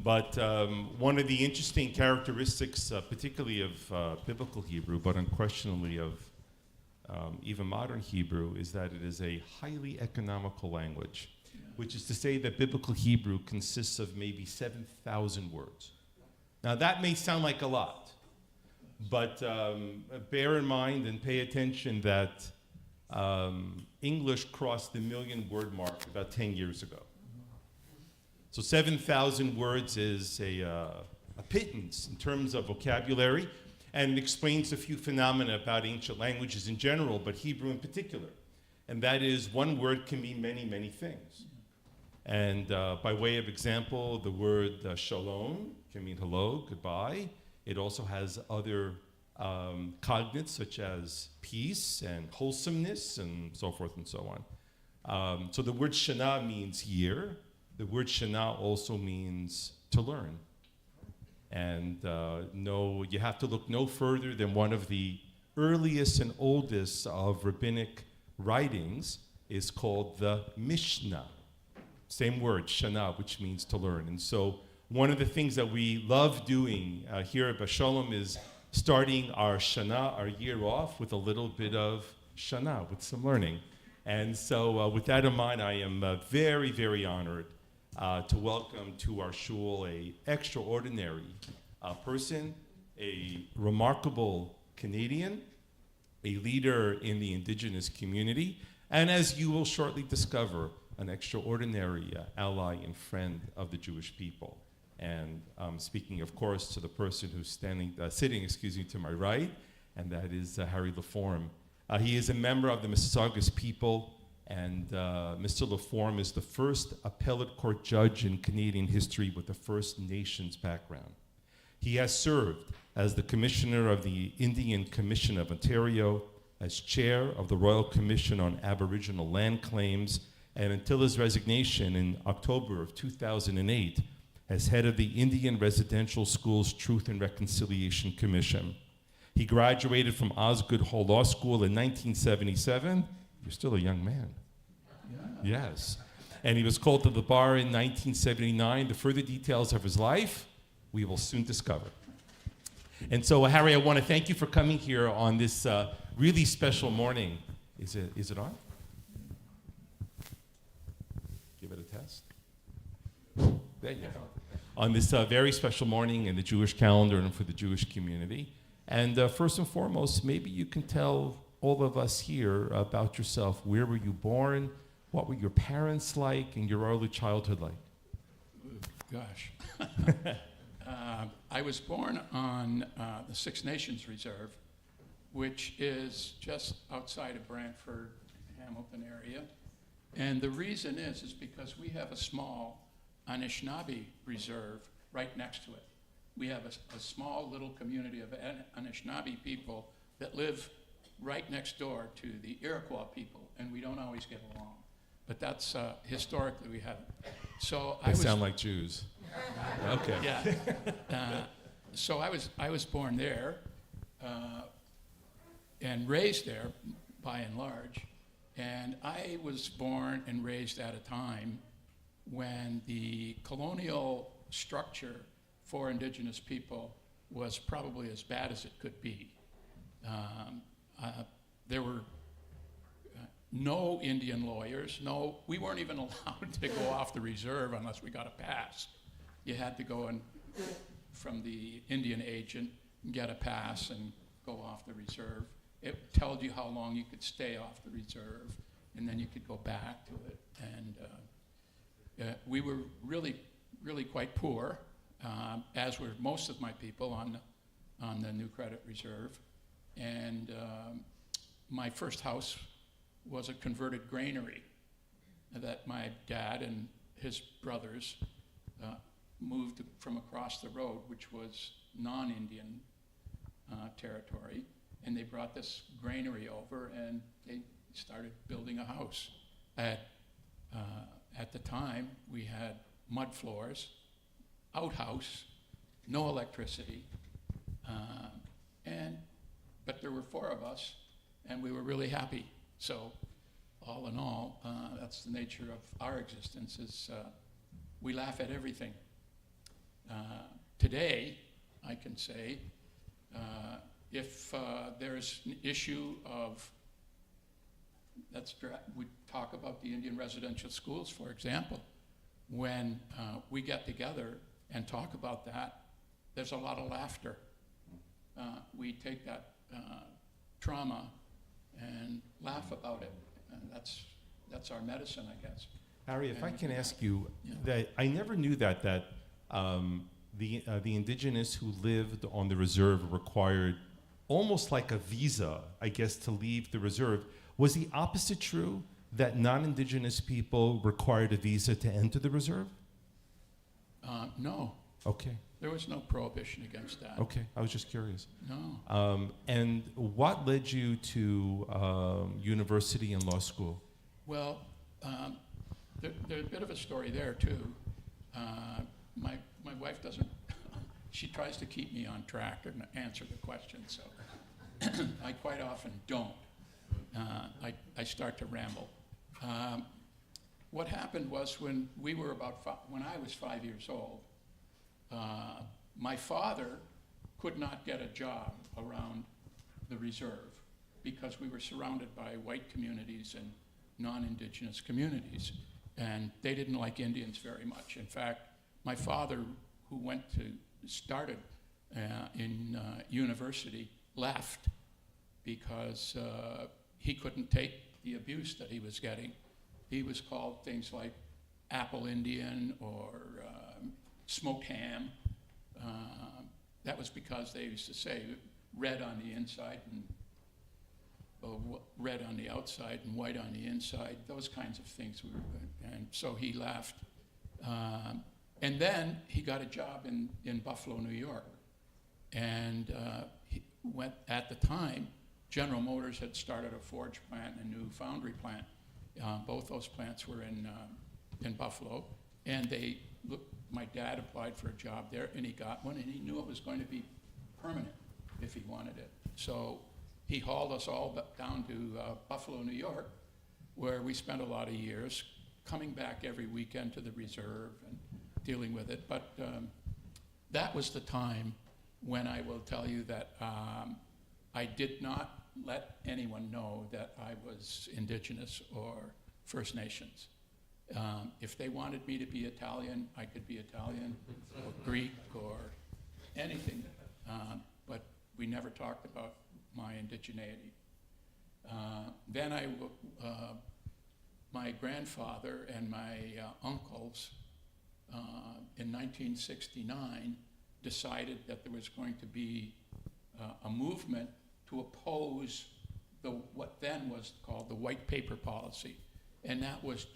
But one of the interesting characteristics, particularly of biblical Hebrew, but unquestionably of even modern Hebrew, is that it is a highly economical language, which is to say that biblical Hebrew consists of maybe 7,000 words. Now that may sound like a lot, but bear in mind and pay attention that English crossed the million-word mark about 10 years ago. So 7,000 words is a pittance in terms of vocabulary, and it explains a few phenomena about ancient languages in general, but Hebrew in particular. And that is, one word can mean many, many things. And by way of example, the word shalom can mean hello, goodbye. It also has other cognates such as peace and wholesomeness and so forth and so on. So the word shana means year. The word shana also means to learn. And you have to look no further than one of the earliest and oldest of rabbinic writings is called the Mishnah. Same word, shana, which means to learn. And so one of the things that we love doing here at Bashalom is starting our shana, our year off, with a little bit of shana, with some learning. And so with that in mind, I am very, very honored to welcome to our shul a extraordinary person, a remarkable Canadian, a leader in the indigenous community, and as you will shortly discover, an extraordinary ally and friend of the Jewish people. And speaking, of course, to the person who's sitting to my right, and that is Harry LaForme. He is a member of the Mississaugas people, and Mr. LaForme is the first appellate court judge in Canadian history with a First Nations background. He has served as the Commissioner of the Indian Commission of Ontario, as Chair of the Royal Commission on Aboriginal Land Claims, and until his resignation in October of 2008, as head of the Indian Residential Schools Truth and Reconciliation Commission. He graduated from Osgoode Hall Law School in 1977. You're still a young man. Yeah. Yes. And he was called to the bar in 1979. The further details of his life, we will soon discover. And so, Harry, I want to thank you for coming here on this really special morning. Is it on? Give it a test. There you go. On this very special morning in the Jewish calendar and for the Jewish community. And first and foremost, maybe you can tell all of us here about yourself. Where were you born? What were your parents like and your early childhood like? Gosh. I was born on the Six Nations Reserve, which is just outside of Brantford, Hamilton area. And the reason is because we have a small Anishinaabe reserve right next to it. We have a small little community of Anishinaabe people that live right next door to the Iroquois people, and we don't always get along. But that's historically we haven't. So they sound like Jews. Okay. Yeah. So I was born there and raised there, by and large. And I was born and raised at a time when the colonial structure for Indigenous people was probably as bad as it could be. There were no Indian lawyers. We weren't even allowed to go off the reserve unless we got a pass. You had to go in from the Indian agent and get a pass and go off the reserve. It told you how long you could stay off the reserve, and then you could go back to it. And we were really, really quite poor, as were most of my people on the New Credit Reserve. And my first house was a converted granary that my dad and his brothers moved from across the road, which was non-Indian territory. And they brought this granary over and they started building a house. At the time, we had mud floors, outhouse, no electricity, but there were four of us, and we were really happy. So, all in all, that's the nature of our existence. Is we laugh at everything. today, I can say, if there's an issue of, we talk about the Indian residential schools, for example. When we get together and talk about that, there's a lot of laughter. We take that trauma and laugh about it. And that's our medicine, I guess. Harry, if I And, can ask you, yeah. that I never knew that the indigenous who lived on the reserve were required almost like a visa, I guess, to leave the reserve. Was the opposite true, that non-indigenous people required a visa to enter the reserve? No, Okay, there was no prohibition against that. okay, I was just curious. No. And what led you to university and law school? Well, there's a bit of a story there, too. My wife doesn't, she tries to keep me on track and answer the question, so I quite often don't. I start to ramble. What happened was when I was 5 years old, my father could not get a job around the reserve because we were surrounded by white communities and non-indigenous communities, and they didn't like Indians very much. In fact, my father, who started in university, left because he couldn't take the abuse that he was getting. He was called things like apple Indian or smoked ham. That was because they used to say red on the inside and red on the outside and white on the inside, those kinds of things. And so he left. And then he got a job in Buffalo, New York. And he went, at the time, General Motors had started a forge plant and a new foundry plant. Both those plants were in Buffalo. And my dad applied for a job there, and he got one, and he knew it was going to be permanent if he wanted it. So he hauled us all down to Buffalo, New York, where we spent a lot of years coming back every weekend to the reserve and dealing with it. But that was the time when I will tell you that I did not let anyone know that I was Indigenous or First Nations. If they wanted me to be Italian, I could be Italian, or Greek, or anything. But we never talked about my indigeneity. Then my grandfather and my uncles in 1969 decided that there was going to be a movement to oppose what then was called the white paper policy. And that was,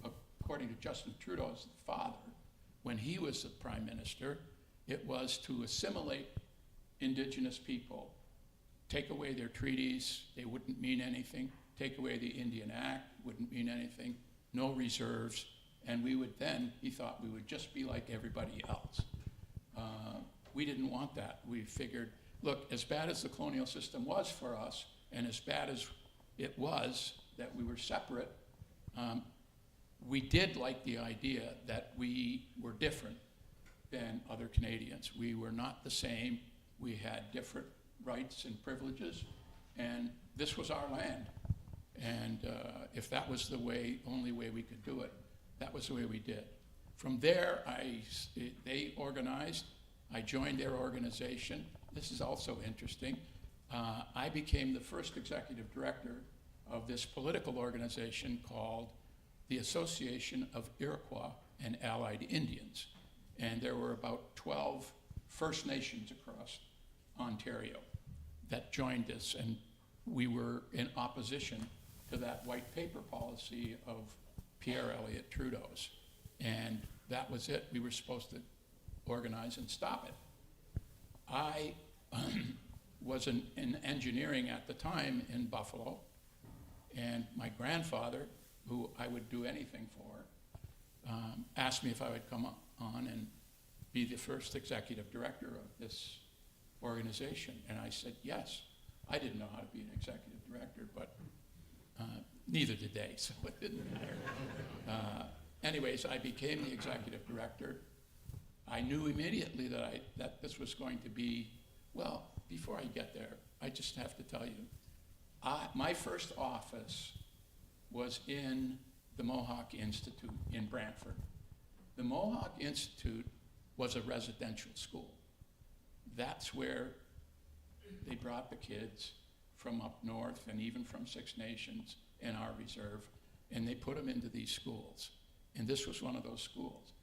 according to Justin Trudeau's father, when he was the prime minister, it was to assimilate Indigenous people, take away their treaties, they wouldn't mean anything, take away the Indian Act, wouldn't mean anything, no reserves, and we would then, he thought, we would just be like everybody else. We didn't want that. We figured, look, as bad as the colonial system was for us, and as bad as it was that we were separate, we did like the idea that we were different than other Canadians. We were not the same. We had different rights and privileges, and this was our land. And if that was the only way we could do it, that was the way we did. From there, they organized. I joined their organization. This is also interesting. I became the first executive director of this political organization called the Association of Iroquois and Allied Indians. And there were about 12 First Nations across Ontario that joined us, and we were in opposition to that white paper policy of Pierre Elliott Trudeau's. And that was it. We were supposed to organize and stop it. I was in engineering at the time in Buffalo, and my grandfather, who I would do anything for, asked me if I would come on and be the first executive director of this organization. And I said yes. I didn't know how to be an executive director, but neither did they, so it didn't matter. Anyways, I became the executive director. I knew immediately that this was going to be, well, before I get there, I just have to tell you, my first office was in the Mohawk Institute in Brantford. The Mohawk Institute was a residential school. That's where they brought the kids from up north and even from Six Nations and our reserve, and they put them into these schools. And this was one of those schools.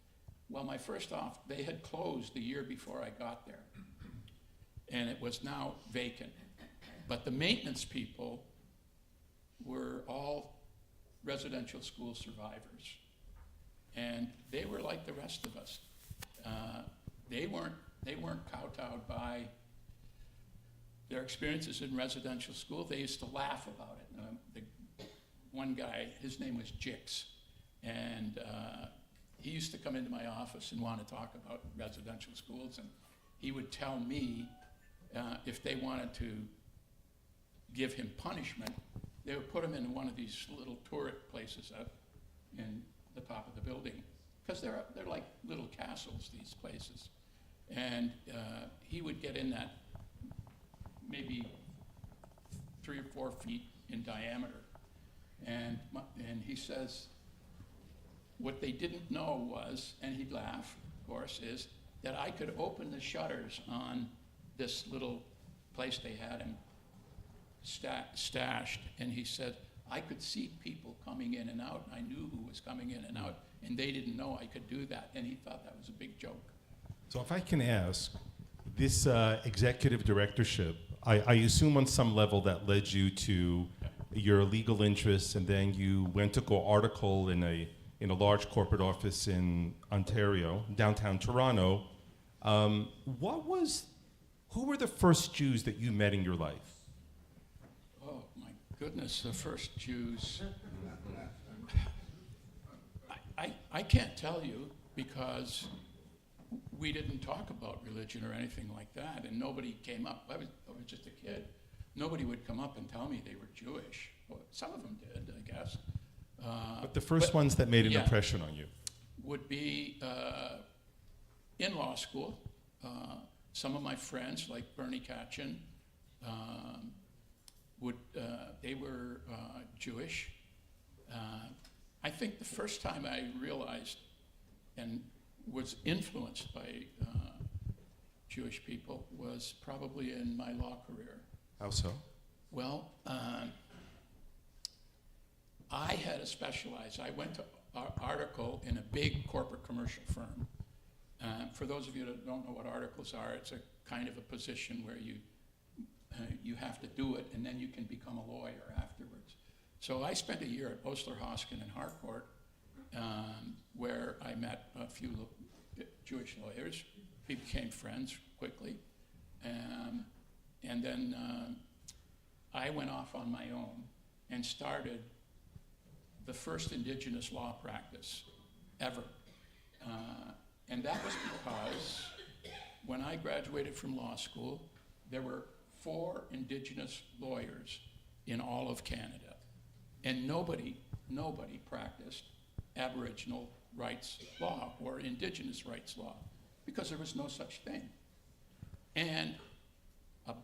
Well, my first off, they had closed the year before I got there, and it was now vacant. But the maintenance people were all residential school survivors, and they were like the rest of us. They weren't kowtowed by their experiences in residential school. They used to laugh about it. One guy, his name was Jix, and he used to come into my office and want to talk about residential schools, and he would tell me if they wanted to give him punishment, they would put him in one of these little turret places up in the top of the building, because they're like little castles, these places. And he would get in that maybe 3 or 4 feet in diameter. And he says, what they didn't know was, and he'd laugh, of course, is that I could open the shutters on this little place they had him stashed, and he said, I could see people coming in and out, and I knew who was coming in and out, and they didn't know I could do that, and he thought that was a big joke. So if I can ask, this executive directorship, I assume on some level that led you to your legal interests, and then you went to go article in a large corporate office in Ontario, downtown Toronto. Who were the first Jews that you met in your life? Oh my goodness, the first Jews. I can't tell you, because we didn't talk about religion or anything like that, and nobody came up. I was just a kid. Nobody would come up and tell me they were Jewish. Well, some of them did, I guess. But the first ones that made an impression on you? Would be in law school. Some of my friends, like Bernie Katchen, they were Jewish. I think the first time I realized and was influenced by Jewish people was probably in my law career. How so? Well, I had to specialize. I went to article in a big corporate commercial firm. For those of you that don't know what articles are, it's a kind of a position where you have to do it, and then you can become a lawyer afterwards. So I spent a year at Osler, Hoskin, and Harcourt, where I met a few Jewish lawyers. We became friends quickly. And then I went off on my own and started the first indigenous law practice ever. And that was because when I graduated from law school, there were 4 indigenous lawyers in all of Canada. And nobody practiced Aboriginal rights law or indigenous rights law, because there was no such thing. And a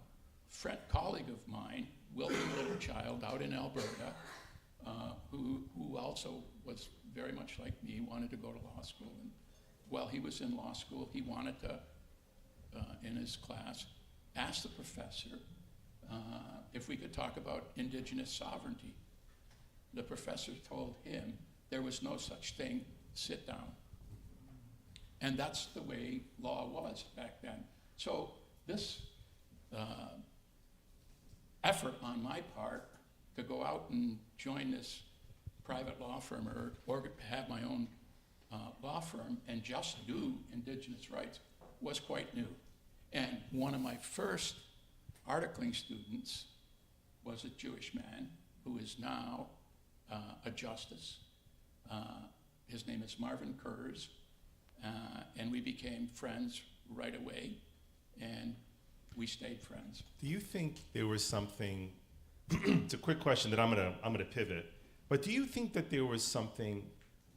colleague of mine, William Littlechild, out in Alberta, who also was very much like me, wanted to go to law school. And while he was in law school, he wanted to, in his class, ask the professor if we could talk about indigenous sovereignty. The professor told him there was no such thing, sit down. And that's the way law was back then. So this effort on my part to go out and join this private law firm or have my own law firm and just do indigenous rights was quite new. And one of my first articling students was a Jewish man who is now a justice. His name is Marvin Kurz, and we became friends right away, and we stayed friends. Do you think there was something, it's a quick question that I'm gonna pivot, but do you think that there was something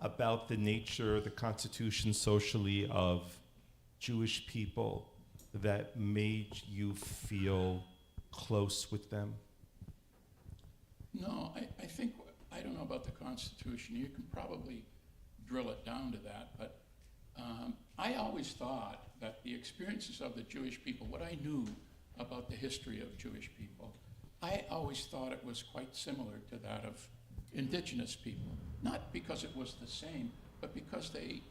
about the nature, the constitution socially of Jewish people that made you feel close with them? No, I think, I don't know about the Constitution. You can probably drill it down to that, but I always thought that the experiences of the Jewish people, what I knew about the history of Jewish people, I always thought it was quite similar to that of indigenous people. Not because it was the same, but because they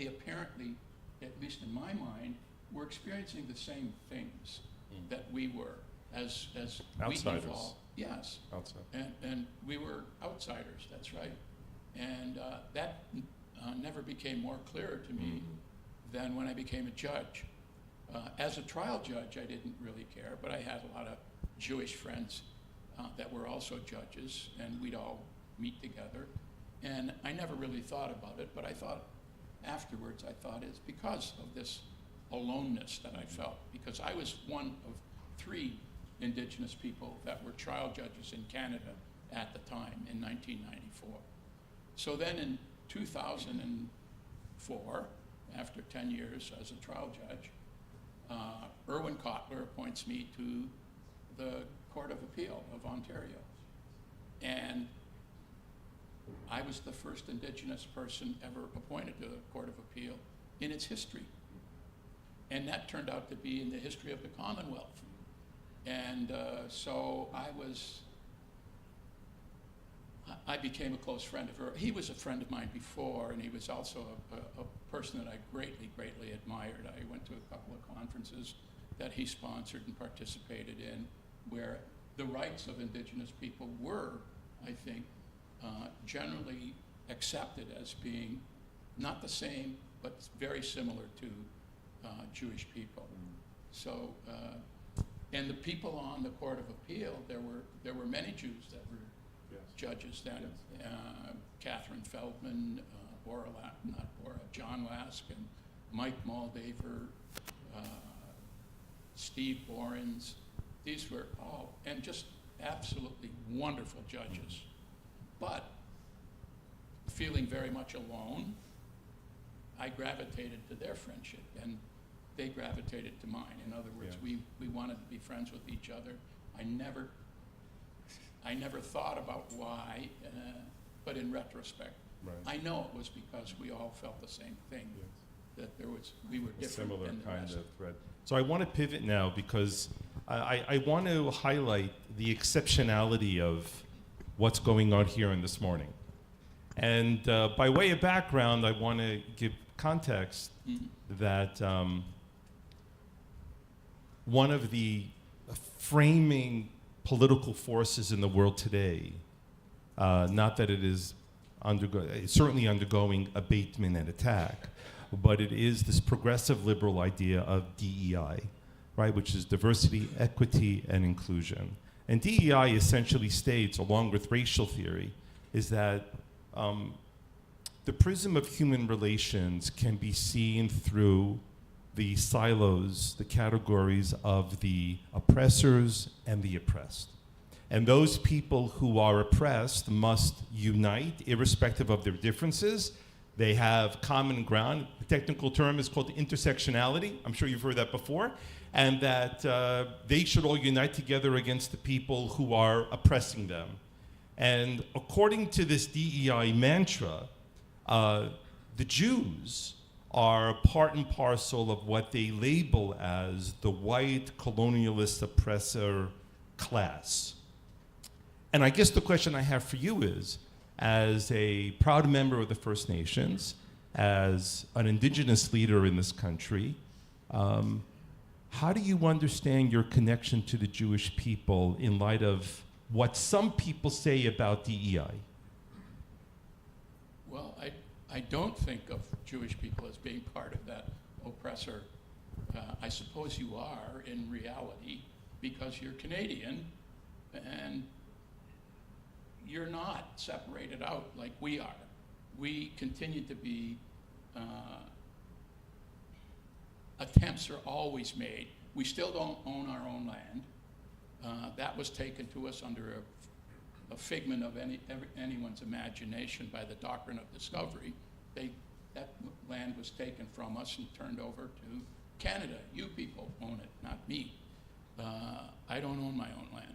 apparently, at least in my mind, were experiencing the same things that we were as Outsiders. we evolved. Yes. Outside. And we were outsiders, that's right. And that never became more clear to me than when I became a judge. As a trial judge, I didn't really care, but I had a lot of Jewish friends that were also judges, and we'd all meet together. And I never really thought about it, but I thought afterwards, it's because of this aloneness that I felt, because I was one of 3 indigenous people that were trial judges in Canada at the time in 1994. So then in 2004, after 10 years as a trial judge, Irwin Cotler appoints me to the Court of Appeal of Ontario. And I was the first indigenous person ever appointed to the Court of Appeal in its history. And that turned out to be in the history of the Commonwealth. And so I became a close friend of her. He was a friend of mine before, and he was also a person that I greatly, greatly admired. I went to a couple of conferences that he sponsored and participated in, where the rights of indigenous people were, I think, generally accepted as being not the same, but very similar to Jewish people. So, and the people on the Court of Appeal, there were many Jews that were judges then. Yes. Catherine Feldman, John Lask, and Mike Moldaver, Steve Borens. These were all, and just absolutely wonderful judges. But feeling very much alone, I gravitated to their friendship, and they gravitated to mine. In other words, we wanted to be friends with each other. I never thought about why, but in retrospect, I know it was because we all felt the same thing, that we were different Similar than the kind rest. of thread. So I want to pivot now because I want to highlight the exceptionality of what's going on here in this morning. And by way of background, I want to give context that one of the framing political forces in the world today, not that it is it's certainly undergoing abatement and attack, but it is this progressive liberal idea of DEI, right, which is diversity, equity, and inclusion. And DEI essentially states, along with racial theory, is that the prism of human relations can be seen through the silos, the categories of the oppressors and the oppressed. And those people who are oppressed must unite, irrespective of their differences. They have common ground. The technical term is called intersectionality. I'm sure you've heard that before. And that they should all unite together against the people who are oppressing them. And according to this DEI mantra, the Jews are part and parcel of what they label as the white colonialist oppressor class. And I guess the question I have for you is, as a proud member of the First Nations, as an indigenous leader in this country, how do you understand your connection to the Jewish people in light of what some people say about DEI? Well, I don't think of Jewish people as being part of that oppressor. I suppose you are in reality because you're Canadian and you're not separated out like we are. We continue to be, attempts are always made. We still don't own our own land. That was taken to us under a figment of anyone's imagination by the doctrine of discovery. That land was taken from us and turned over to Canada, you people own it, not me. I don't own my own land.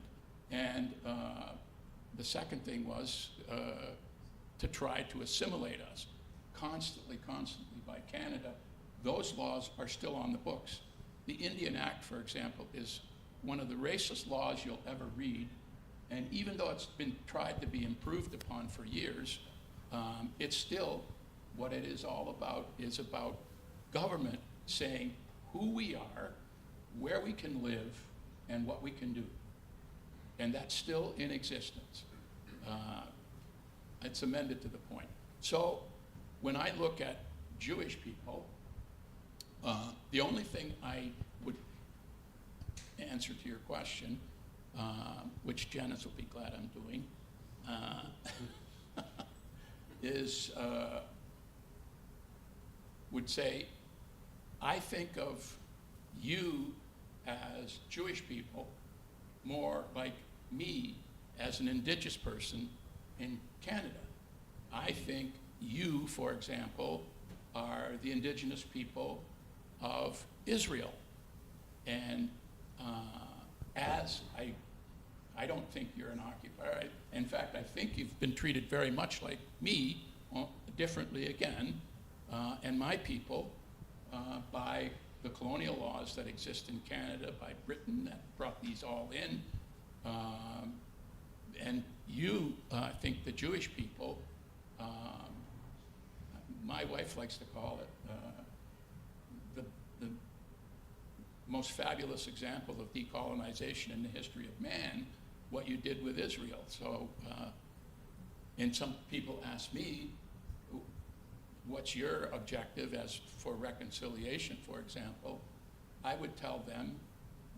And the second thing was to try to assimilate us constantly by Canada. Those laws are still on the books. The Indian Act, for example, is one of the racist laws you'll ever read. And even though it's been tried to be improved upon for years, it's still, what it is all about is about government saying who we are, where we can live, and what we can do. And that's still in existence. It's amended to the point. So when I look at Jewish people, the only thing I would answer to your question, which Janice will be glad I'm doing, is would say, I think of you as Jewish people more like me as an indigenous person in Canada. I think you, for example, are the indigenous people of Israel. And as I don't think you're an occupier. In fact, I think you've been treated very much like me, differently again, and my people, by the colonial laws that exist in Canada, by Britain that brought these all in. And you, I think the Jewish people, my wife likes to call it the most fabulous example of decolonization in the history of man, what you did with Israel. So, and some people ask me, what's your objective as for reconciliation, for example? I would tell them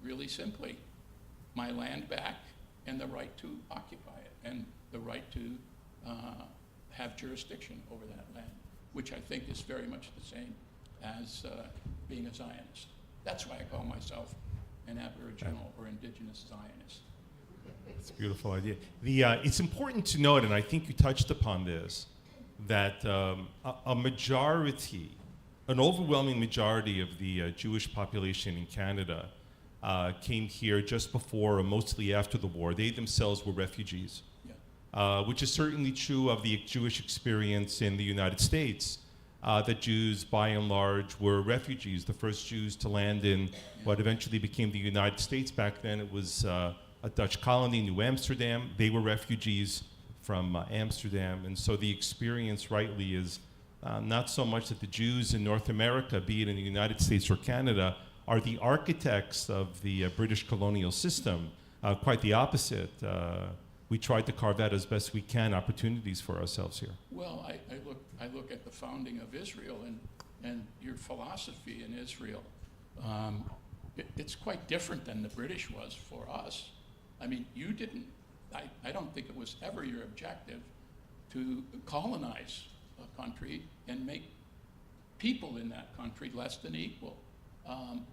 really simply, my land back and the right to occupy it and the right to have jurisdiction over that land, which I think is very much the same as being a Zionist. That's why I call myself an Aboriginal or Indigenous Zionist. It's a beautiful idea. It's important to note, and I think you touched upon this, that a majority, an overwhelming majority of the Jewish population in Canada came here just before or mostly after the war. They themselves were refugees, which is certainly true of the Jewish experience in the United States. That Jews, by and large, were refugees. The first Jews to land in what eventually became the United States. Back then it was a Dutch colony, New Amsterdam. They were refugees from Amsterdam. And so the experience rightly is not so much that the Jews in North America, be it in the United States or Canada, are the architects of the British colonial system. Quite the opposite. We tried to carve out as best we can opportunities for ourselves here. Well, I look at the founding of Israel and your philosophy in Israel. It's quite different than the British was for us. I mean, you didn't, I don't think it was ever your objective to colonize a country and make people in that country less than equal.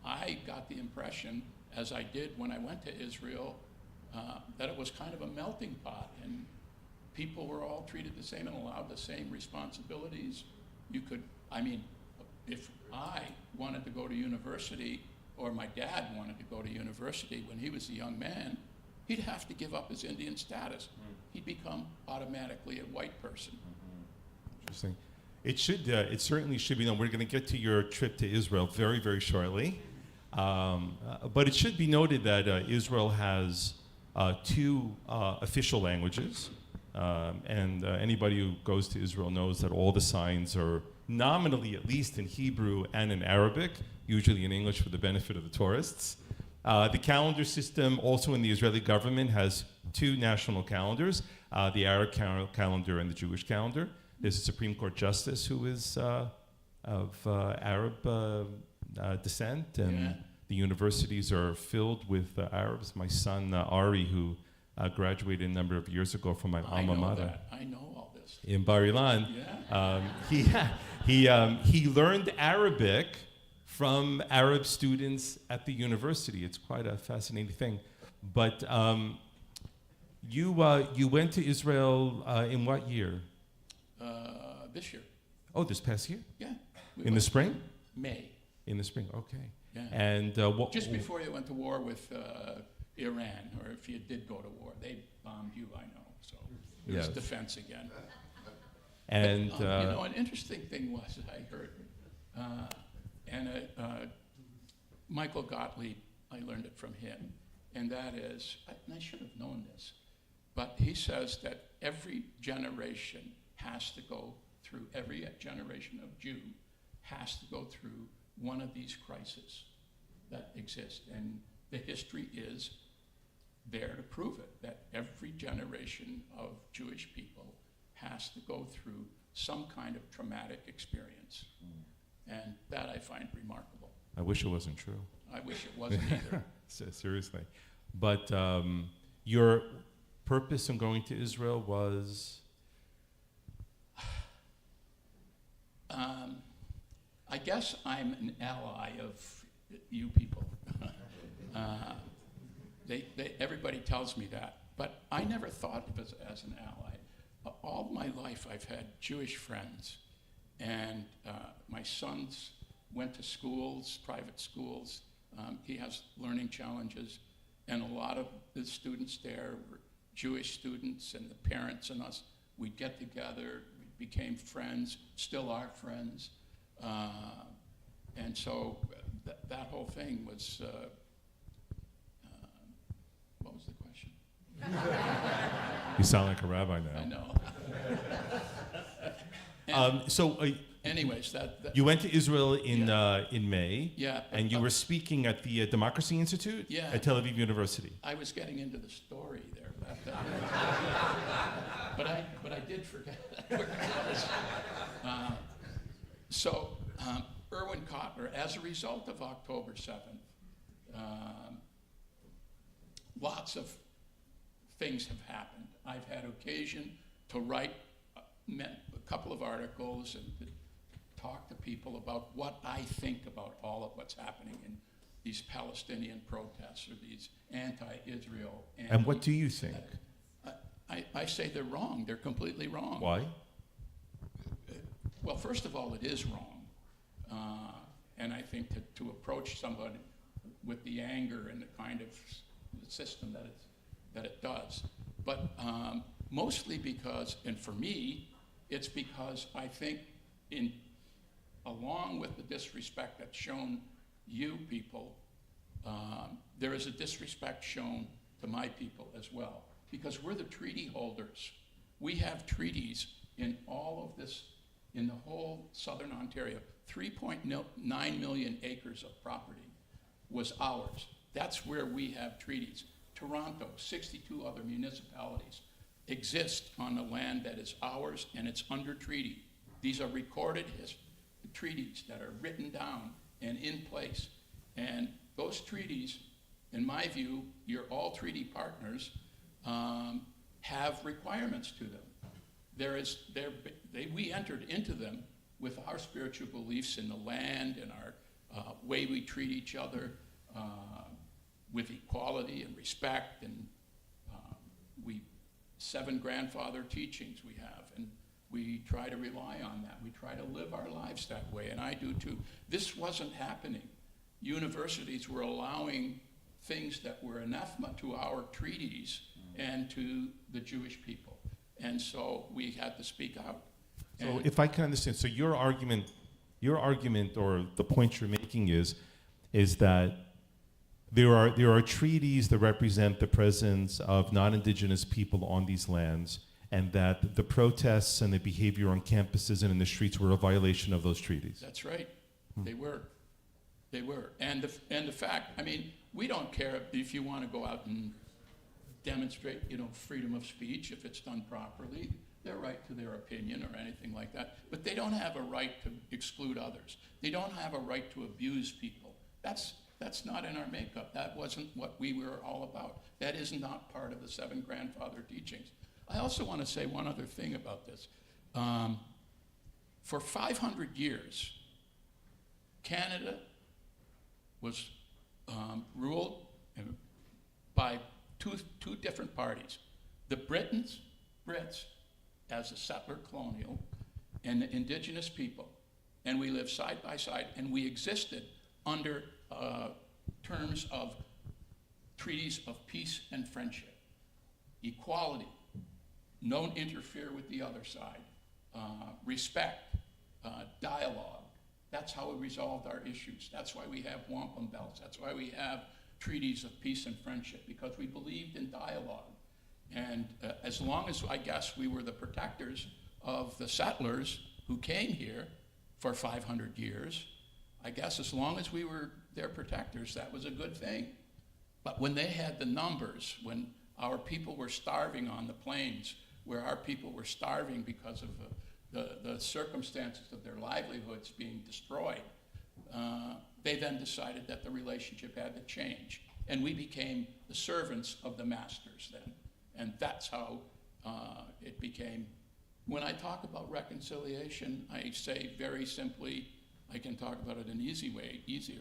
I got the impression, as I did when I went to Israel, that it was kind of a melting pot and people were all treated the same and allowed the same responsibilities. You could, I mean, if I wanted to go to university or my dad wanted to go to university when he was a young man, he'd have to give up his Indian status. He'd become automatically a white person. Interesting. It certainly should be known. We're going to get to your trip to Israel very, very shortly. But it should be noted that Israel has two official languages. And anybody who goes to Israel knows that all the signs are nominally, at least in Hebrew and in Arabic, usually in English for the benefit of the tourists. The calendar system also in the Israeli government has two national calendars, the Arab calendar and the Jewish calendar. There's a Supreme Court justice who is of Arab descent, and the universities are filled with Arabs. My son, Ari, who graduated a number of years ago from my alma mater. I know all this. In Bar Ilan. He learned Arabic from Arab students at the university. It's quite a fascinating thing. But you went to Israel in what year? This year. Oh, this past year? Yeah. In the spring? May. In the spring, okay. Yeah. And what? Just before you went to war with Iran, or if you did go to war, they bombed you, I know. So it was Yes. defense again. And But, you know, an interesting thing was I heard, Michael Gottlieb, I learned it from him, and that is, and I should have known this, but he says that every generation has to go through, every generation of Jew has to go through one of these crises that exist. And the history is there to prove it, that every generation of Jewish people has to go through some kind of traumatic experience. And that I find remarkable. I wish it wasn't true. I wish it wasn't either. Seriously. But your purpose in going to Israel was? I guess I'm an ally of you people. Everybody tells me that, but I never thought of it as an ally. All my life I've had Jewish friends, and my sons went to schools, private schools. He has learning challenges, and a lot of the students there were Jewish students, and the parents and us, we'd get together, we became friends, still are friends. And so that whole thing was, what was the question? You sound like a rabbi now. I know. Anyways, that you went to Israel in May. Yeah. And you were speaking at the Democracy Institute. Yeah. At Tel Aviv University. I was getting into the story there. But I did forget where it was. Erwin Kotler, as a result of October 7th, lots of things have happened. I've had occasion to write a couple of articles and to talk to people about what I think about all of what's happening in these Palestinian protests or these anti-Israel. And what do you think? I say they're wrong. They're completely wrong. Why? Well, first of all, it is wrong. And I think to approach somebody with the anger and the kind of system that it does. But mostly because, and for me, it's because I think along with the disrespect that's shown you people, there is a disrespect shown to my people as well. Because we're the treaty holders. We have treaties in all of this, in the whole southern Ontario. 3.9 million acres of property was ours. That's where we have treaties. Toronto, 62 other municipalities exist on the land that is ours, and it's under treaty. These are recorded treaties that are written down and in place. And those treaties, in my view, you're all treaty partners, have requirements to them. We entered into them with our spiritual beliefs in the land and our way we treat each other with equality and respect, and 7 grandfather teachings we have, and we try to rely on that. We try to live our lives that way, and I do too. This wasn't happening. Universities were allowing things that were anathema to our treaties and to the Jewish people, and so we had to speak out. So if I can understand, so your argument or the point you're making is that there are treaties that represent the presence of non-Indigenous people on these lands, and that the protests and the behavior on campuses and in the streets were a violation of those treaties. That's right. They were. And the fact, I mean, we don't care if you want to go out and demonstrate, freedom of speech if it's done properly. Their right to their opinion or anything like that. But they don't have a right to exclude others. They don't have a right to abuse people. That's not in our makeup. That wasn't what we were all about. That is not part of the 7 grandfather teachings. I also want to say one other thing about this. For 500 years, Canada was ruled by two different parties. The Brits, as a settler colonial, and the Indigenous people. And we lived side by side, and we existed under terms of treaties of peace and friendship, equality, don't interfere with the other side, respect, dialogue. That's how we resolved our issues. That's why we have wampum belts. That's why we have treaties of peace and friendship, because we believed in dialogue. And as long as, I guess, we were the protectors of the settlers who came here for 500 years, I guess as long as we were their protectors, that was a good thing. But when they had the numbers, when our people were starving on the plains, where our people were starving because of the circumstances of their livelihoods being destroyed, they then decided that the relationship had to change. And we became the servants of the masters then. And that's how it became. When I talk about reconciliation, I say very simply, I can talk about it an easier.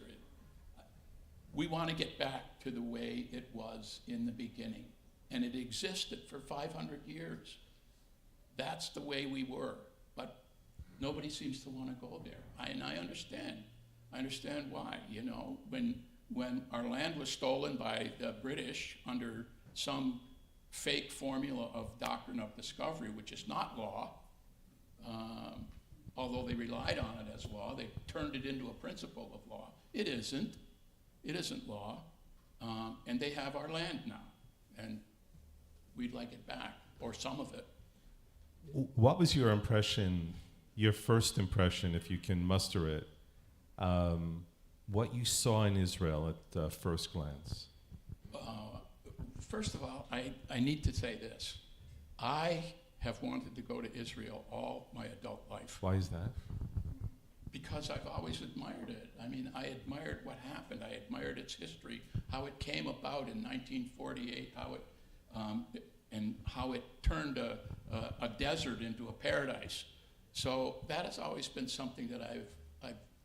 We want to get back to the way it was in the beginning. And it existed for 500 years. That's the way we were. But nobody seems to want to go there. And I understand. I understand why. You know, when our land was stolen by the British under some fake formula of doctrine of discovery, which is not law, although they relied on it as law, they turned it into a principle of law. It isn't. It isn't law. And they have our land now. And we'd like it back, or some of it. What was your impression, your first impression, if you can muster it, what you saw in Israel at first glance? First of all, I need to say this. I have wanted to go to Israel all my adult life. Why is that? Because I've always admired it. I mean, I admired what happened. I admired its history, how it came about in 1948, and how it turned a desert into a paradise. So that has always been something that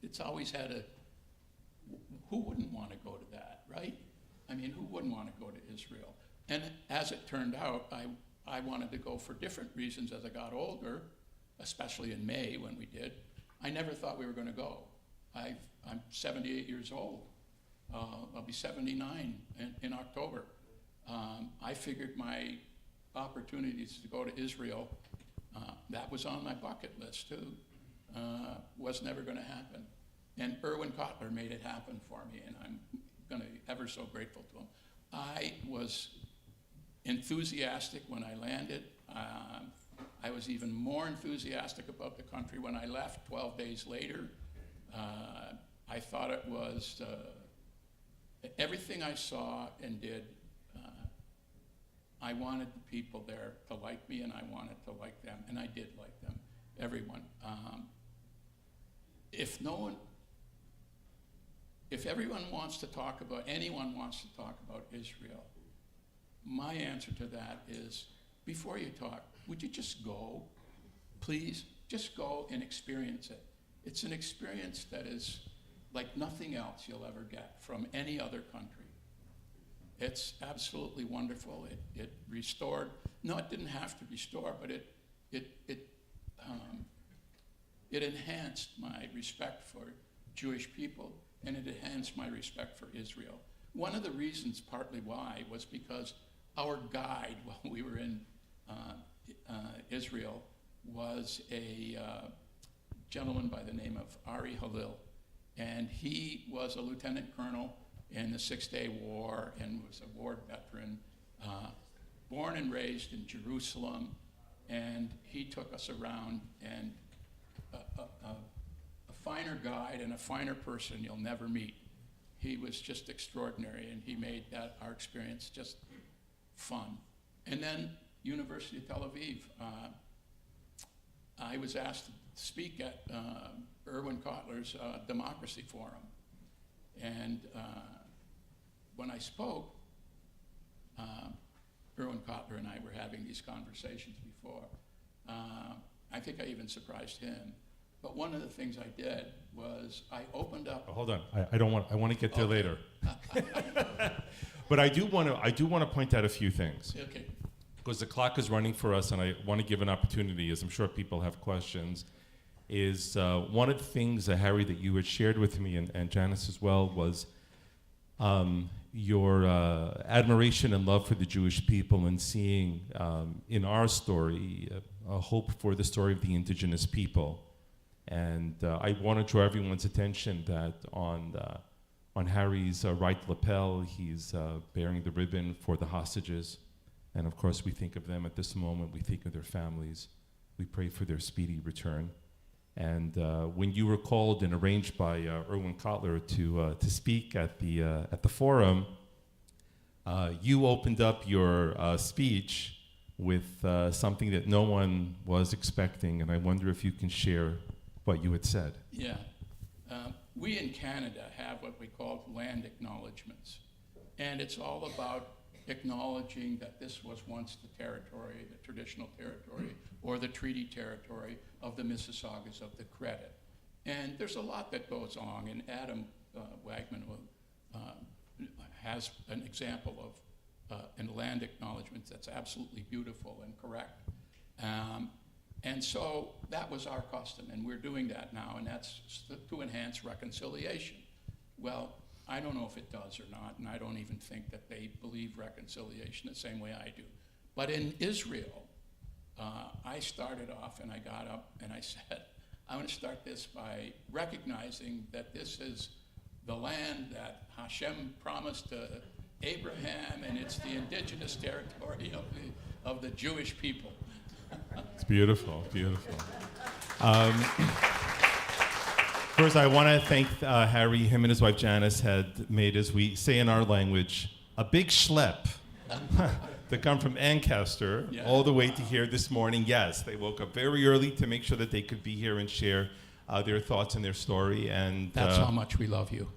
it's always had who wouldn't want to go to that, right? I mean, who wouldn't want to go to Israel? And as it turned out, I wanted to go for different reasons as I got older, especially in May when we did. I never thought we were going to go. I'm 78 years old. I'll be 79 in October. I figured my opportunities to go to Israel, that was on my bucket list too, was never going to happen. And Erwin Kotler made it happen for me, and I'm going to be ever so grateful to him. I was enthusiastic when I landed. I was even more enthusiastic about the country when I left 12 days later. I thought it was everything I saw and did. I wanted the people there to like me, and I wanted to like them, and I did like them, everyone. If everyone wants to talk about, anyone wants to talk about Israel, my answer to that is, before you talk, would you just go? Please, just go and experience it. It's an experience that is like nothing else you'll ever get from any other country. It's absolutely wonderful. It restored, no, it didn't have to restore, but it enhanced my respect for Jewish people, and it enhanced my respect for Israel. One of the reasons, partly why, was because our guide while we were in Israel was a gentleman by the name of Ari Halil, and he was a lieutenant colonel in the Six-Day War and was a war veteran, born and raised in Jerusalem, and he took us around, and a finer guide and a finer person you'll never meet. He was just extraordinary, and he made our experience just fun. And then University of Tel Aviv, I was asked to speak at Erwin Kotler's Democracy Forum. And when I spoke, Erwin Kotler and I were having these conversations before. I think I even surprised him. But one of the things I did was I opened up. Oh, hold on, I want to get there later. But I do want to point out a few things. Okay. Because the clock is running for us, and I want to give an opportunity, as I'm sure people have questions. is one of the things, Harry, that you had shared with me, and Janice as well, was your admiration and love for the Jewish people, and seeing in our story a hope for the story of the indigenous people. And I want to draw everyone's attention that on Harry's right lapel, he's bearing the ribbon for the hostages. And of course, we think of them at this moment. We think of their families. We pray for their speedy return. And when you were called and arranged by Erwin Kotler to speak at the forum, you opened up your speech with something that no one was expecting, and I wonder if you can share what you had said. Yeah. We in Canada have what we call land acknowledgements, and it's all about acknowledging that this was once the territory, the traditional territory, or the treaty territory of the Mississaugas of the Credit. And there's a lot that goes on, and Adam Wagman has an example of a land acknowledgement that's absolutely beautiful and correct. And so that was our custom, and we're doing that now, and that's to enhance reconciliation. Well, I don't know if it does or not, and I don't even think that they believe reconciliation the same way I do. But in Israel, I started off and I got up and I said, I want to start this by recognizing that this is the land that Hashem promised to Abraham, and it's the indigenous territory of the Jewish people. It's beautiful, beautiful. First, I want to thank Harry. Him and his wife Janice had made, as we say in our language, a big schlep to come from Ancaster all the way to here this morning. Yes, they woke up very early to make sure that they could be here and share their thoughts and their story. And that's how much we love you.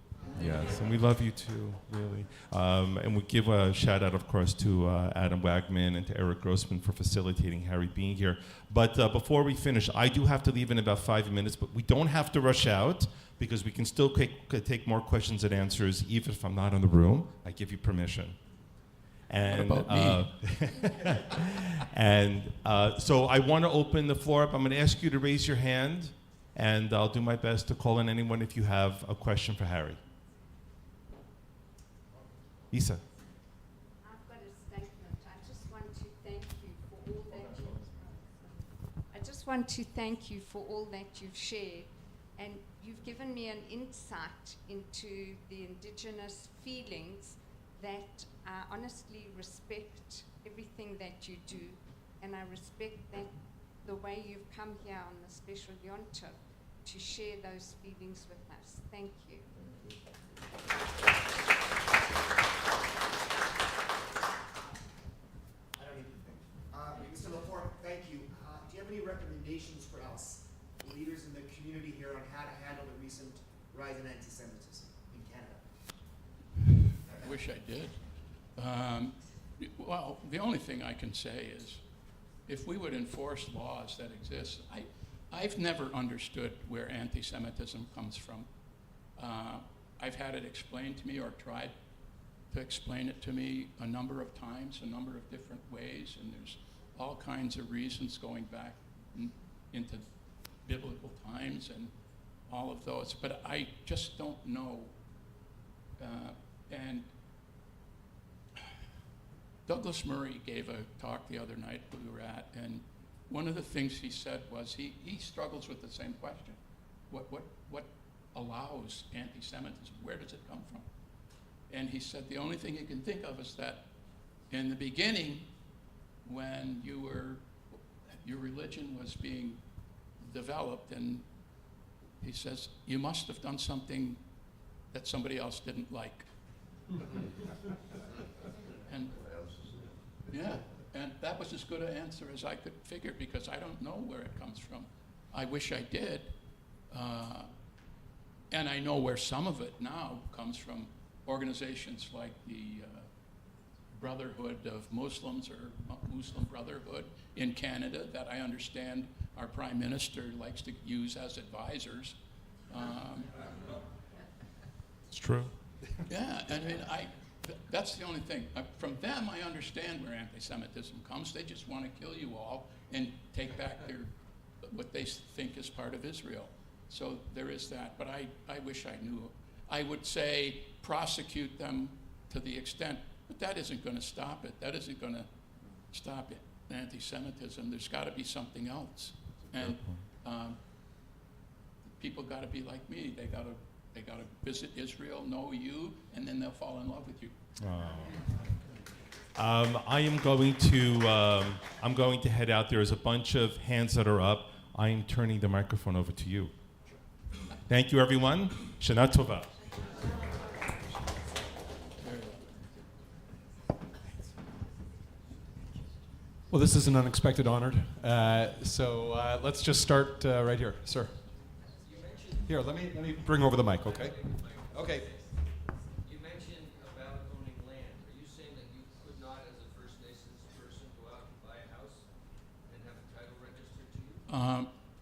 Yes, and we love you too, really. And we give a shout out, of course, to Adam Wagman and to Eric Grossman for facilitating Harry being here. But before we finish, I do have to leave in about 5 minutes, but we don't have to rush out because we can still take more questions and answers, even if I'm not in the room. I give you permission. And, what about me? And so I want to open the floor up. I'm going to ask you to raise your hand, and I'll do my best to call in anyone if you have a question for Harry. Isa. I've got a statement. I just want to thank you for all that you've shared, and you've given me an insight into the indigenous feelings that I honestly respect everything that you do, and I respect that the way you've come here on the special Yontif to share those feelings with us. Thank you. Mr. LaForme, thank you. Do you have any recommendations for us, leaders in the community here, on how to handle the recent rise in anti-Semitism in Canada? I wish I did. Well, the only thing I can say is, if we would enforce laws that exist, I've never understood where anti-Semitism comes from. I've had it explained to me, or tried to explain it to me a number of times, a number of different ways, and there's all kinds of reasons going back into biblical times and all of those, but I just don't know. And Douglas Murray gave a talk the other night we were at, and one of the things he said was he struggles with the same question. What allows anti-Semitism? Where does it come from? And he said the only thing he can think of is that in the beginning, when your religion was being developed, and he says, you must have done something that somebody else didn't like. And yeah, and that was as good an answer as I could figure, because I don't know where it comes from. I wish I did. And I know where some of it now comes from, organizations like the Brotherhood of Muslims, or Muslim Brotherhood in Canada, that I understand our Prime Minister likes to use as advisors. It's true. Yeah, I mean, that's the only thing. From them, I understand where anti-Semitism comes. They just want to kill you all and take back what they think is part of Israel. So there is that, but I wish I knew. I would say prosecute them to the extent, but that isn't going to stop it. That isn't going to stop it. Anti-Semitism, there's got to be something else. And people got to be like me. They got to visit Israel, know you, and then they'll fall in love with you. I'm going to head out. There's a bunch of hands that are up. I am turning the microphone over to you. Thank you, everyone. Shana Tova. Well, this is an unexpected honor. So let's just start right here, sir. Here, let me bring over the mic, okay? Okay. You mentioned about owning land. Are you saying that you could not, as a First Nations person, go out and buy a house and have a title registered to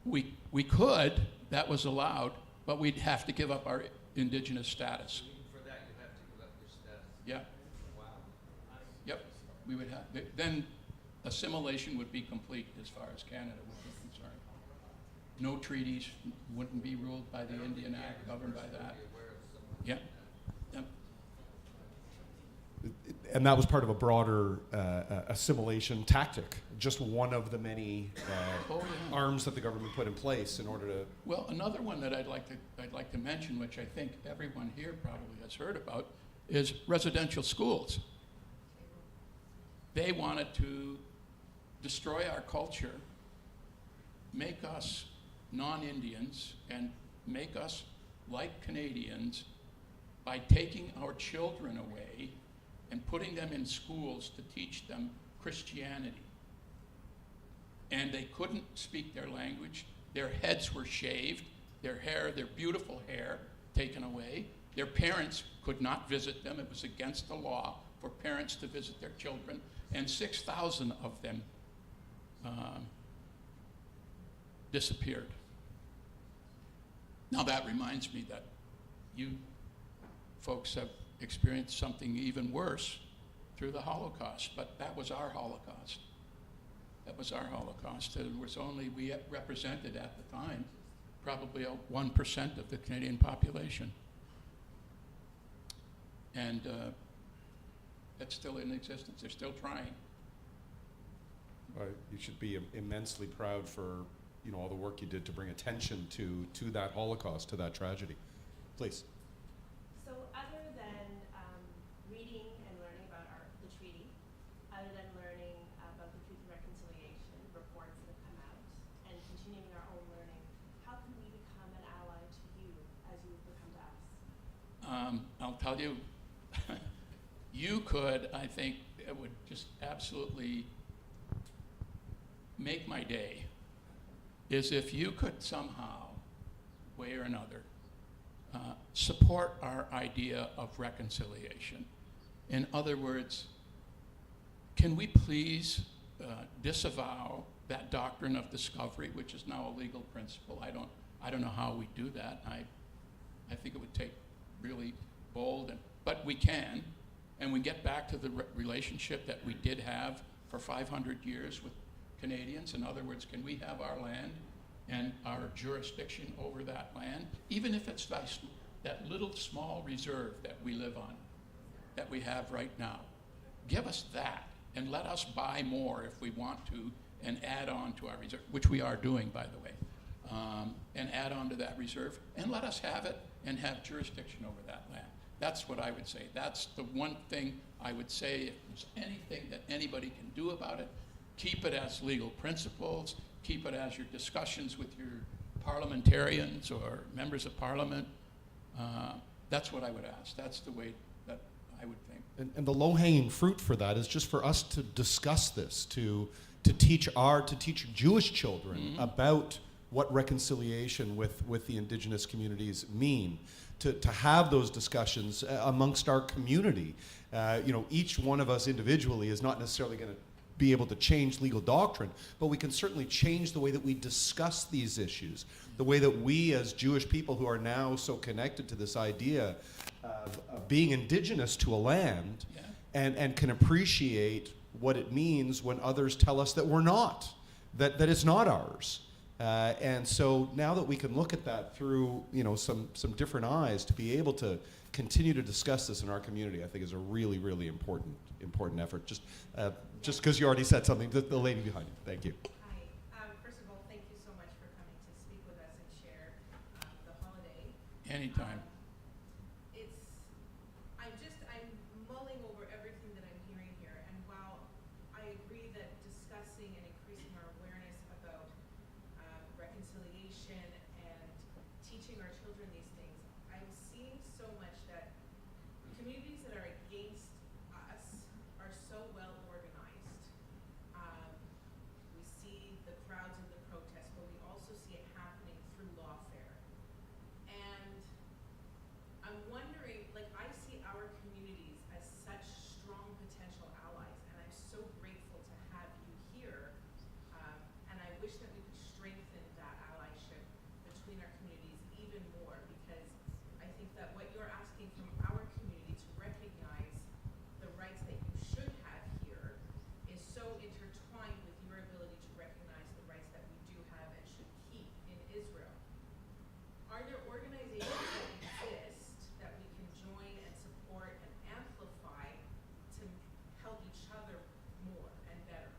you? We could, that was allowed, but we'd have to give up our indigenous status. Even for that, you have to give up your status. Yeah. Wow. Yep. We would have, then assimilation would be complete as far as Canada would be concerned. No treaties, wouldn't be ruled by the Indian Act, governed by that. Yeah. Yep. And that was part of a broader assimilation tactic, just one of the many arms that the government put in place in order to. Well, another one that I'd like to mention, which I think everyone here probably has heard about, is residential schools. They wanted to destroy our culture, make us non-Indians, and make us like Canadians by taking our children away and putting them in schools to teach them Christianity. And they couldn't speak their language. Their heads were shaved, their hair, their beautiful hair, taken away. Their parents could not visit them. It was against the law for parents to visit their children. And 6,000 of them disappeared. Now that reminds me that you folks have experienced something even worse through the Holocaust, but that was our Holocaust. That was our Holocaust. It was only, we represented at the time probably 1% of the Canadian population. And that's still in existence. They're still trying. You should be immensely proud for all the work you did to bring attention to that Holocaust, to that tragedy. Please. So other than reading and learning about the treaty, other than learning about the Truth and Reconciliation reports that have come out, and continuing our own learning, how can we become an ally to you as you've become to us? I'll tell you, you could, I think, it would just absolutely make my day, is if you could somehow, way or another, support our idea of reconciliation. In other words, can we please disavow that doctrine of discovery, which is now a legal principle? I don't know how we do that. I think it would take really bold, but we can, and we get back to the relationship that we did have for 500 years with Canadians. In other words, can we have our land and our jurisdiction over that land, even if it's that little small reserve that we live on, that we have right now? Give us that, and let us buy more if we want to, and add on to our reserve, which we are doing, by the way, and add on to that reserve, and let us have it and have jurisdiction over that land. That's what I would say. That's the one thing I would say. If there's anything that anybody can do about it, keep it as legal principles, keep it as your discussions with your parliamentarians or members of parliament. That's what I would ask. That's the way that I would think. And the low-hanging fruit for that is just for us to discuss this, to teach Jewish children about what reconciliation with the indigenous communities mean, to have those discussions amongst our community. Each one of us individually is not necessarily going to be able to change legal doctrine, but we can certainly change the way that we discuss these issues, the way that we as Jewish people who are now so connected to this idea of being indigenous to a land, and can appreciate what it means when others tell us that we're not, that it's not ours, And so now that we can look at that through, some different eyes, to be able to continue to discuss this in our community, I think is a really, really important effort. Just because you already said something, the lady behind you. Thank you. Hi. First of all, thank you so much for coming to speak with us and share the holiday. Anytime. I'm mulling over everything that I'm hearing here, and while I agree that discussing and increasing our awareness about reconciliation and teaching our children these things, I'm seeing so much that communities that are against us are so well organized. We see the crowds of the protests, but we also see it happening through lawfare. And I'm wondering, I see our communities as such strong potential allies, and I'm so grateful to have you here. And I wish that we could strengthen that allyship between our communities even more, because I think that what you're asking from our community to recognize the rights that you should have here is so intertwined with your ability to recognize the rights that we do have and should keep in Israel. Are there organizations that exist that we can join and support and amplify to help each other more and better?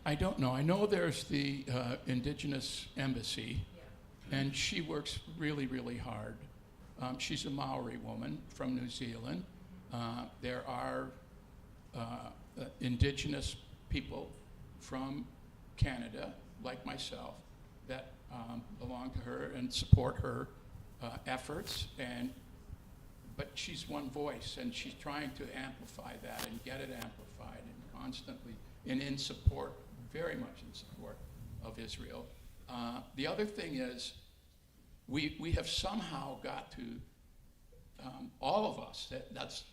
I don't know. I know there's the Indigenous Embassy, Yeah. and she works really, really hard. She's a Maori woman from New Zealand. There are Indigenous people from Canada, like myself, that belong to her and support her efforts. But she's one voice, and she's trying to amplify that and get it amplified, and constantly and in support, very much in support of Israel. The other thing is, we have somehow got to, all of us, that's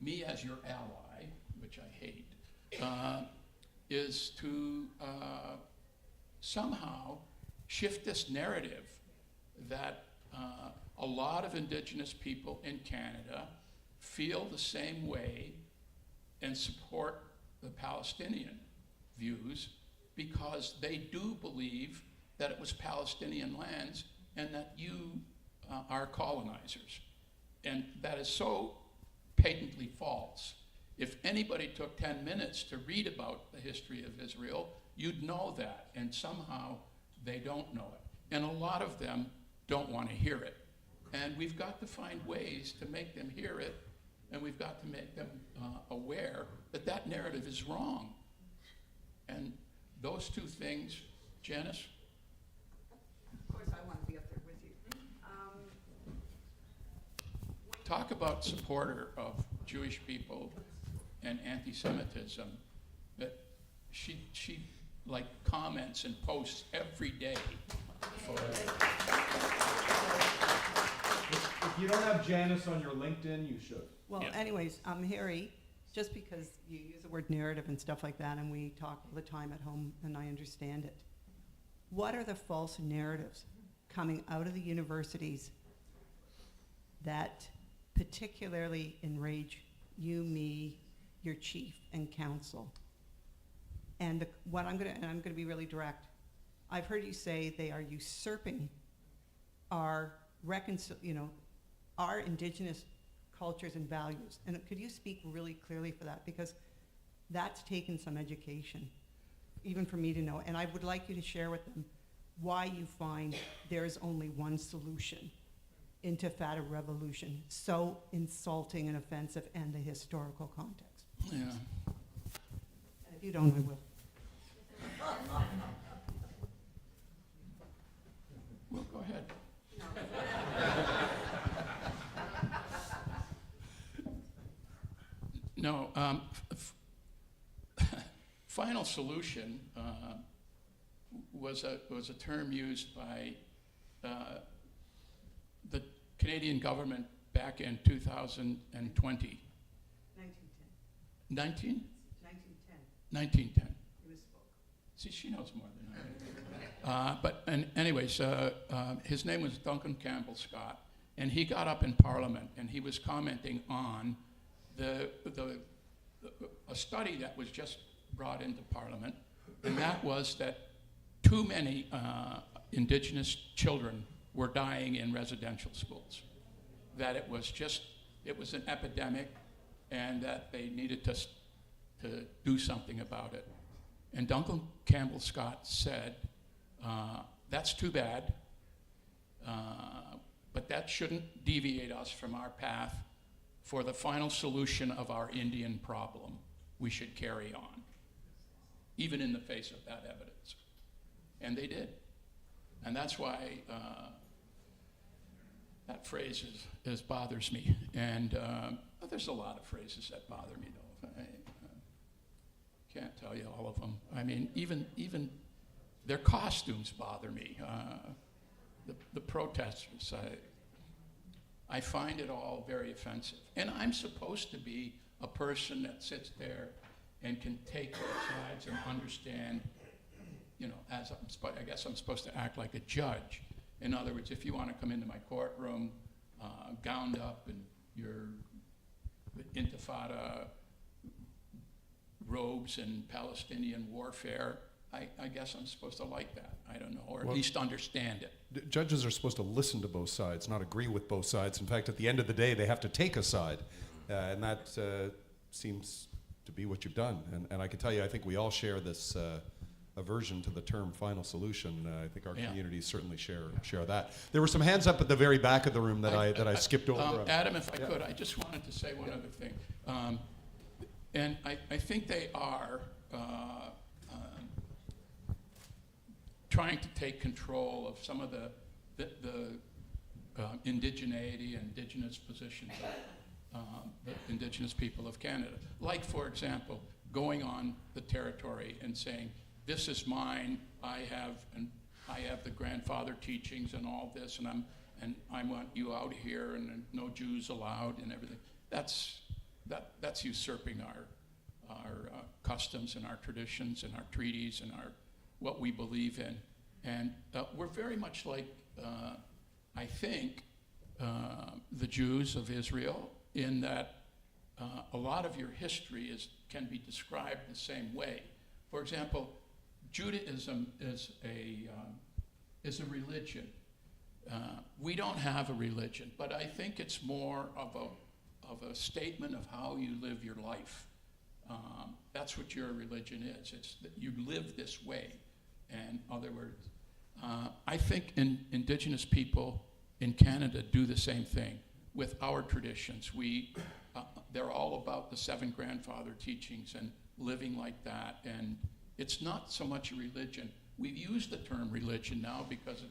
me as your ally, which I hate, is to somehow shift this narrative that a lot of Indigenous people in Canada feel the same way and support the Palestinian views, because they do believe that it was Palestinian lands and that you are colonizers. And that is so patently false. If anybody took 10 minutes to read about the history of Israel, you'd know that, and somehow they don't know it. And a lot of them don't want to hear it. And we've got to find ways to make them hear it, and we've got to make them aware that that narrative is wrong. And those two things, Janice? Of course, I want to be up there with you. Talk about supporter of Jewish people and anti-Semitism. That she comments and posts every day. If you don't have Janice on your LinkedIn, you should. Well, Yeah. anyways, Harry, just because you use the word narrative and stuff like that, and we talk all the time at home, and I understand it, what are the false narratives coming out of the universities that particularly enrage you, me, your chief, and council? And I'm going to be really direct. I've heard you say they are usurping our our Indigenous cultures and values. And could you speak really clearly for that? Because that's taken some education, even for me to know. And I would like you to share with them why you find there is only one solution intifada revolution, so insulting and offensive, and the historical context. Yeah. And if you don't, I will. Well, go ahead. No, final solution was a term used by the Canadian government back in 2020. 1910. 19? 1910. 1910. You misspoke. See, she knows more than I do. Anyways, his name was Duncan Campbell Scott, and he got up in Parliament and he was commenting on a study that was just brought into Parliament and that was that too many indigenous children were dying in residential schools. That it was an epidemic, and that they needed to do something about it. And Duncan Campbell Scott said, that's too bad, but that shouldn't deviate us from our path for the final solution of our Indian problem. We should carry on, even in the face of that evidence. And they did. And that's why that phrase bothers me. And there's a lot of phrases that bother me, though. I can't tell you all of them. I mean, even their costumes bother me. The protesters, I find it all very offensive. And I'm supposed to be a person that sits there and can take both sides and understand, you know, I guess I'm supposed to act like a judge. In other words, if you want to come into my courtroom gowned up in your Intifada robes and Palestinian warfare, I guess I'm supposed to like that. I don't know, or at least understand it. Judges are supposed to listen to both sides, not agree with both sides. In fact, at the end of the day, they have to take a side. And that seems to be what you've done. And I can tell you, I think we all share this aversion to the term final solution. I think our communities certainly share that. There were some hands up at the very back of the room that I skipped over. Adam, if I could, I just wanted to say one other thing. And I think they are trying to take control of some of the indigeneity and indigenous positions of the indigenous people of Canada. Like, for example, going on the territory and saying, this is mine, I have the grandfather teachings and all this, and I want you out here, and no Jews allowed and everything. That's usurping our customs and our traditions and our treaties and what we believe in. And we're very much like, I think, the Jews of Israel, in that a lot of your history can be described the same way. For example, Judaism is a religion. We don't have a religion, but I think it's more of a statement of how you live your life. That's what your religion is. It's that you live this way. In other words, I think Indigenous people in Canada do the same thing with our traditions. They're all about the 7 grandfather teachings and living like that. And it's not so much a religion. We've used the term religion now because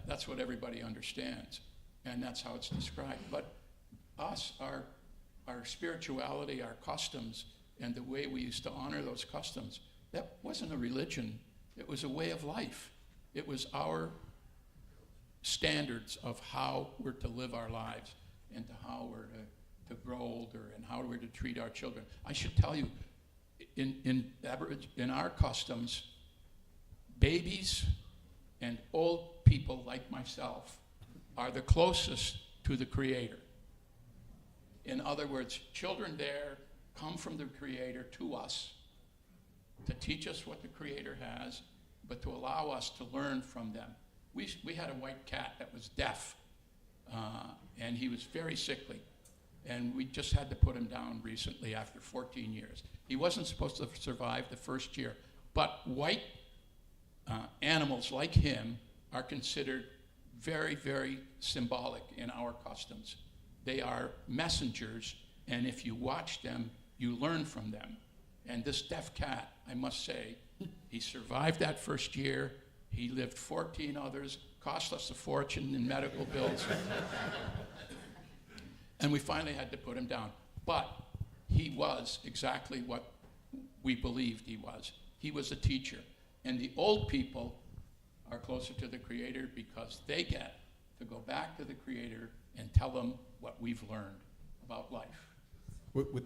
that's what everybody understands, and that's how it's described. But us, our spirituality, our customs, and the way we used to honor those customs, that wasn't a religion. It was a way of life. It was our standards of how we're to live our lives and to how we're to grow older and how we're to treat our children. I should tell you, in our customs, babies and old people like myself are the closest to the Creator. In other words, children there come from the Creator to us to teach us what the Creator has, but to allow us to learn from them. We had a white cat that was deaf, and he was very sickly, and we just had to put him down recently after 14 years. He wasn't supposed to survive the first year, but white animals like him are considered very, very symbolic in our customs. They are messengers, and if you watch them, you learn from them. And this deaf cat, I must say, he survived that first year. He lived 14 others, cost us a fortune in medical bills. And we finally had to put him down. But he was exactly what we believed he was. He was a teacher. And the old people are closer to the Creator because they get to go back to the Creator and tell them what we've learned about life.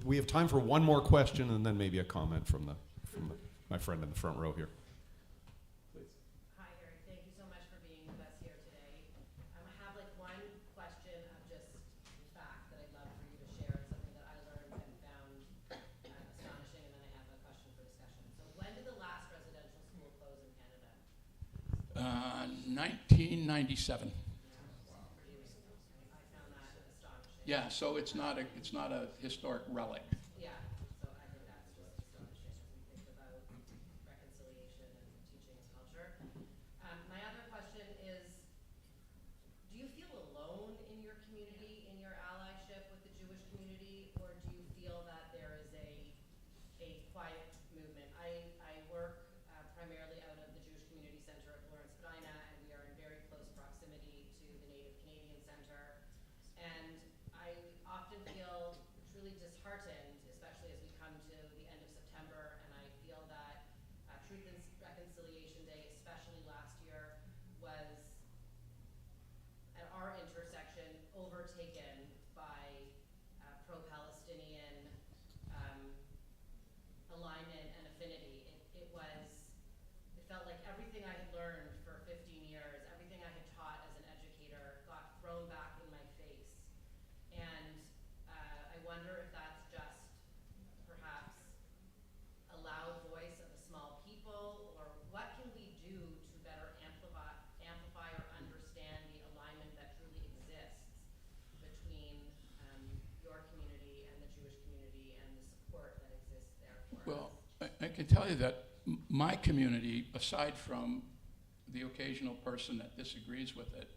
We have time for one more question, and then maybe a comment from my friend in the front row here. Hi, Harry. Thank you so much for being with us here today. I have one question of just fact that I'd love for you to share. It's something that I learned and found astonishing, and then I have a question for discussion. So when did the last residential 1997. I found that astonishing. Yeah, so it's not a historic relic. Yeah, so I think that's just astonishing as we think about reconciliation and teaching and culture. My other question is, do you feel alone in your community, in your allyship with the Jewish community, or do you feel that there is a quiet movement? I work primarily out of the Jewish Community Center at Lawrence Spadina, and we are in very close proximity to the Native Canadian Center. And I often feel truly disheartened, especially as we come to the end of September, and I feel that Truth and Reconciliation Day, especially last year, was at our intersection overtaken by pro-Palestinian alignment and affinity. It felt like everything I had learned for 15 years, everything I had taught as an educator got thrown back in my face. And I wonder if that's just perhaps a loud voice of a small people, or what can we do to better amplify or understand the alignment that truly exists between your community and the Jewish community and the support that exists there for Well, us? I can tell you that my community, aside from the occasional person that disagrees with it,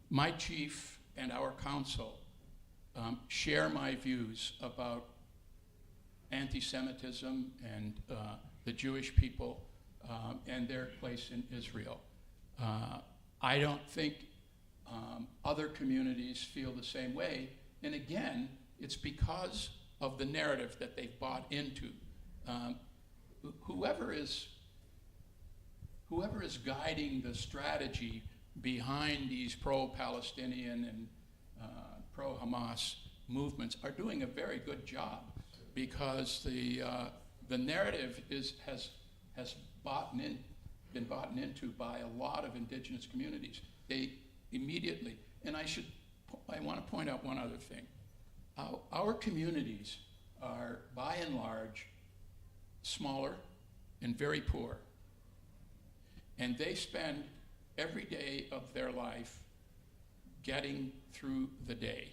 my chief and our council share my views about anti-Semitism and the Jewish people and their place in Israel. I don't think other communities feel the same way. And again, it's because of the narrative that they've bought into. Whoever is guiding the strategy behind these pro-Palestinian and pro-Hamas movements are doing a very good job, because the narrative has been bought into by a lot of indigenous communities. They immediately, and I want to point out one other thing. Our communities are, by and large, smaller and very poor. And they spend every day of their life getting through the day.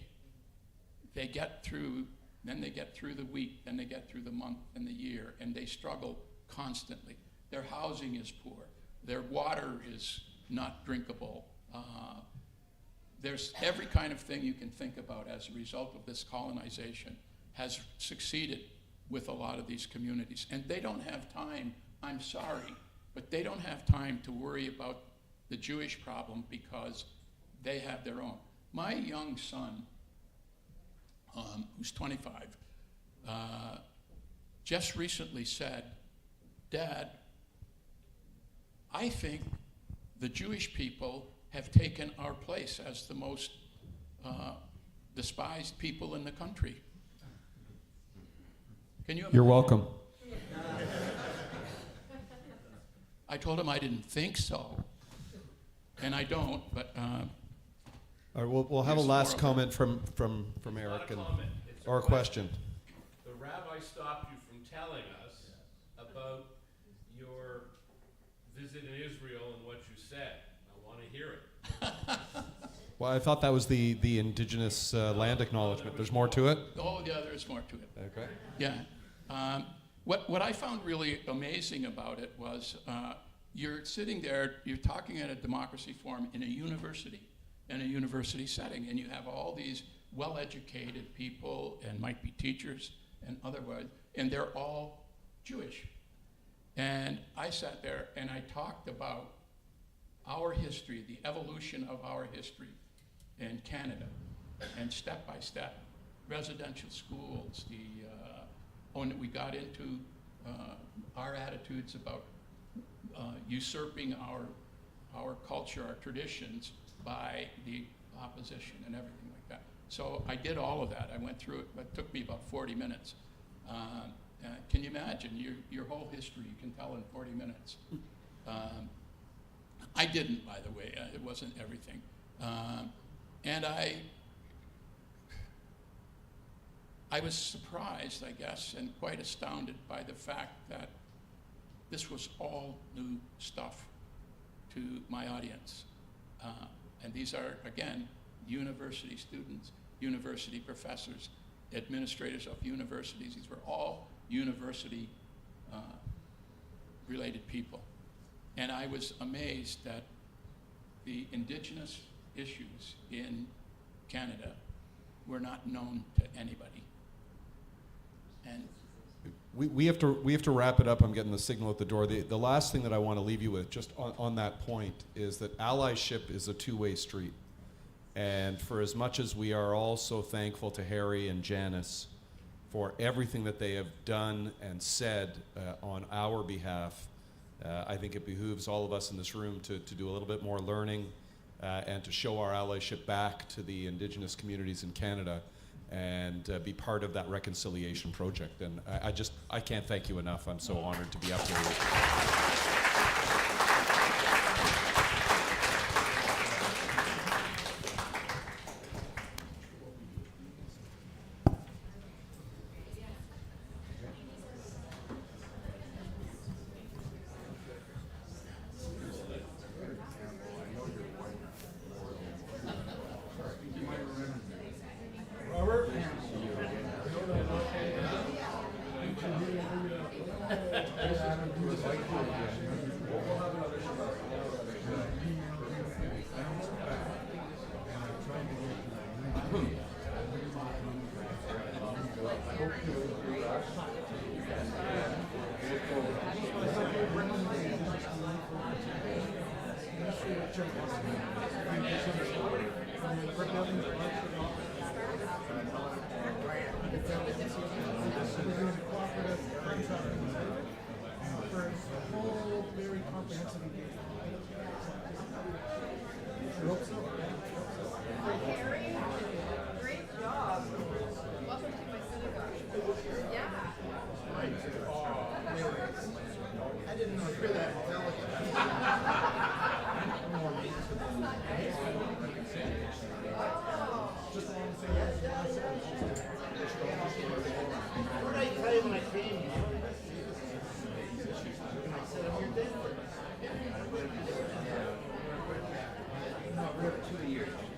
They get through, then they get through the week, then they get through the month and the year, and they struggle constantly. Their housing is poor. Their water is not drinkable. There's every kind of thing you can think about as a result of this colonization has succeeded with a lot of these communities. And they don't have time, I'm sorry, but they don't have time to worry about the Jewish problem because they have their own. My young son, who's 25, just recently said, "Dad, I think the Jewish people have taken our place as the most despised people in the country." Can you imagine? You're welcome. I told him I didn't think so, and I don't, but All right, we'll have a Here's last more comment from Eric, It's not a comment, it's or a question. The rabbi stopped you from telling us about your visit in Israel and what you said. I want to hear it. Well, I thought that was the indigenous land acknowledgement. There's more to it? oh yeah, there's more to it. Okay. Yeah. What I found really amazing about it was you're sitting there, you're talking at a democracy forum in a university setting, and you have all these well-educated people, and might be teachers and otherwise, and they're all Jewish. And I sat there and I talked about our history, the evolution of our history in Canada, and step by step, residential schools, when we got into our attitudes about usurping our culture, our traditions, by the opposition and everything like that. So I did all of that. I went through it, but it took me about 40 minutes. Can you imagine your whole history you can tell in 40 minutes? I didn't, by the way. It wasn't everything. And I was surprised, I guess, and quite astounded by the fact that this was all new stuff to my audience. And these are, again, university students, university professors, administrators of universities. These were all university related people. And I was amazed that the Indigenous issues in Canada were not known to anybody. And We have to wrap it up. I'm getting the signal at the door. The last thing that I want to leave you with, just on that point, is that allyship is a two-way street. And for as much as we are all so thankful to Harry and Janice for everything that they have done and said on our behalf, I think it behooves all of us in this room to do a little bit more learning and to show our allyship back to the Indigenous communities in Canada and be part of that reconciliation project. And I can't thank you enough. I'm so honored to be up here with you. No, we're 2 years.